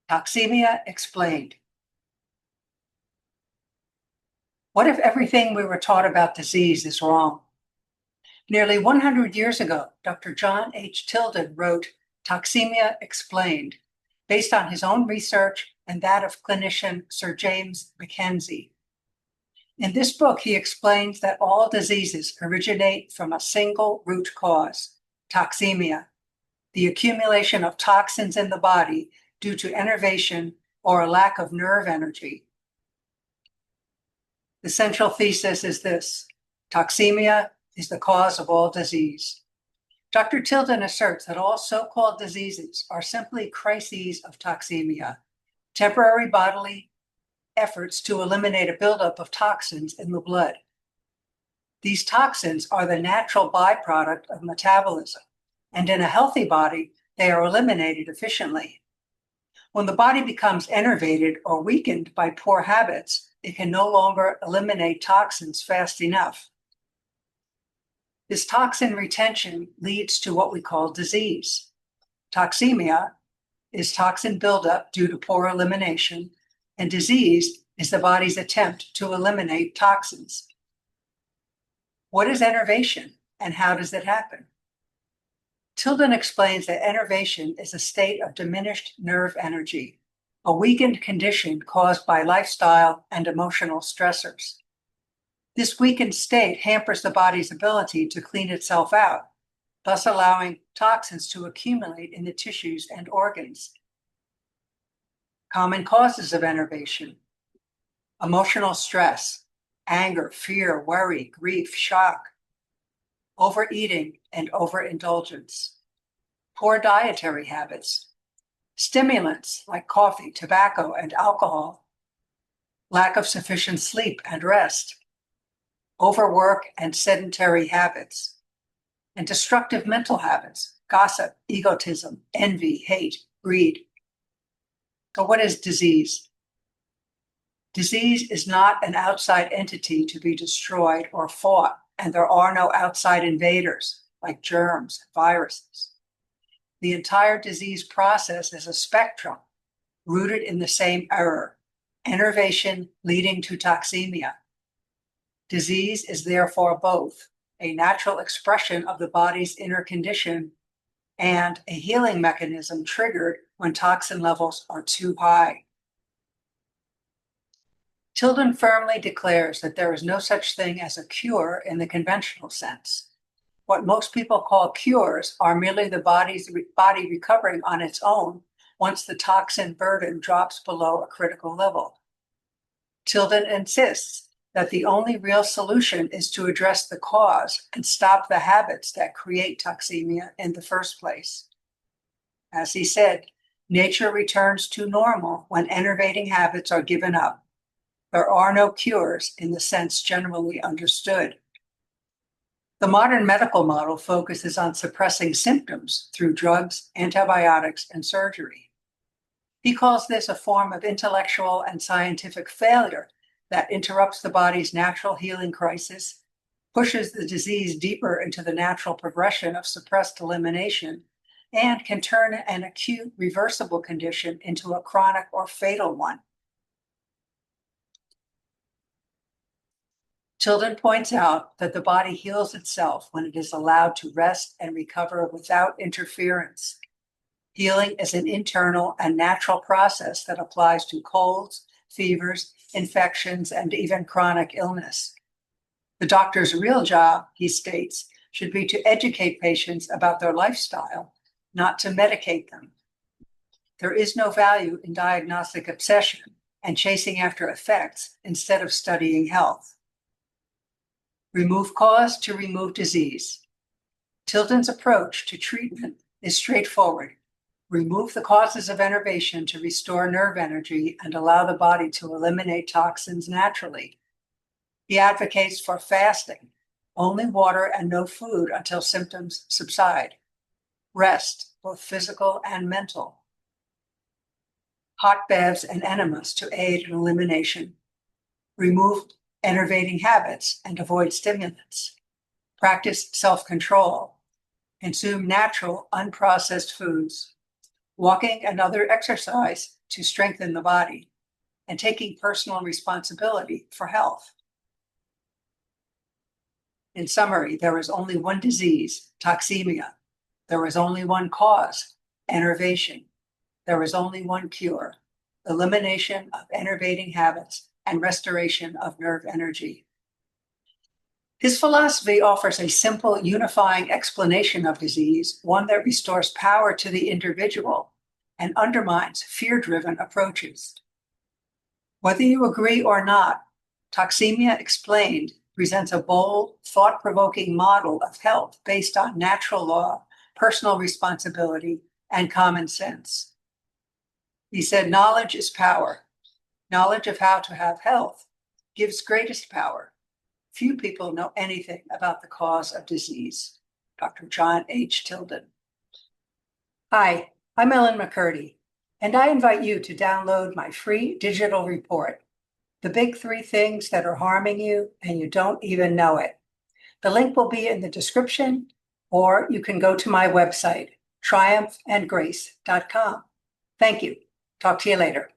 Toxemia Explained. What if everything we were taught about disease is wrong? Nearly 100 years ago, Dr. John H. Tilden wrote Toxemia Explained, based on his own research and that of clinician Sir James Mackenzie. In this book, he explains that all diseases originate from a single root cause, toxemia, the accumulation of toxins in the body due to enervation or a lack of nerve energy. The central thesis is this: toxemia is the cause of all disease. Dr. Tilden asserts that all so-called diseases are simply crises of toxemia, temporary bodily efforts to eliminate a buildup of toxins in the blood. These toxins are the natural byproduct of metabolism, and in a healthy body, they are eliminated efficiently. When the body becomes enervated or weakened by poor habits, it can no longer eliminate toxins fast enough. This toxin retention leads to what we call disease. Toxemia is toxin buildup due to poor elimination, and disease is the body's attempt to eliminate toxins. What is enervation, and how does it happen? Tilden explains that enervation is a state of diminished nerve energy, a weakened condition caused by lifestyle and emotional stressors. This weakened state hampers the body's ability to clean itself out, thus allowing toxins to accumulate in the tissues and organs. Common causes of enervation: emotional stress, anger, fear, worry, grief, shock, overeating and overindulgence, poor dietary habits, stimulants like coffee, tobacco, and alcohol, lack of sufficient sleep and rest, overwork and sedentary habits, and destructive mental habits, gossip, egotism, envy, hate, greed. So what is disease? Disease is not an outside entity to be destroyed or fought, and there are no outside invaders like germs and viruses. The entire disease process is a spectrum rooted in the same error: enervation leading to toxemia. Disease is therefore both a natural expression of the body's inner condition and a healing mechanism triggered when toxin levels are too high. Tilden firmly declares that there is no such thing as a cure in the conventional sense. What most people call cures are merely the body recovering on its own once the toxin burden drops below a critical level. Tilden insists that the only real solution is to address the cause and stop the habits that create toxemia in the first place. As he said, nature returns to normal when enervating habits are given up. There are no cures in the sense generally understood. The modern medical model focuses on suppressing symptoms through drugs, antibiotics, and surgery. He calls this a form of intellectual and scientific failure that interrupts the body's natural healing crisis, pushes the disease deeper into the natural progression of suppressed elimination, and can turn an acute reversible condition into a chronic or fatal one. Tilden points out that the body heals itself when it is allowed to rest and recover without interference. Healing is an internal and natural process that applies to colds, fevers, infections, and even chronic illness. The doctor's real job, he states, should be to educate patients about their lifestyle, not to medicate them. There is no value in diagnostic obsession and chasing after effects instead of studying health. Remove cause to remove disease. Tilden's approach to treatment is straightforward. Remove the causes of enervation to restore nerve energy and allow the body to eliminate toxins naturally. He advocates for fasting, only water and no food until symptoms subside. Rest, both physical and mental. Hot baths and enemas to aid in elimination. Remove enervating habits and avoid stimulants. Practice self-control. Consume natural, unprocessed foods. walking and other exercise to strengthen the body, and taking personal responsibility for health. In summary, there is only one disease, toxemia. There is only one cause, enervation. There is only one cure, elimination of enervating habits and restoration of nerve energy. His philosophy offers a simple, unifying explanation of disease, one that restores power to the individual and undermines fear-driven approaches. Whether you agree or not, Toxemia Explained presents a bold, thought-provoking model of health based on natural law, personal responsibility, and common sense. He said, knowledge is power. Knowledge of how to have health gives greatest power. Few people know anything about the cause of disease. Dr. John H. Tilden. Hi, I'm Ellen McCurdy, and I invite you to download my free digital report, The Big Three Things That Are Harming You and You Don't Even Know It. The link will be in the description, or you can go to my website, triumphandgrace.com. Thank you. Talk to you later.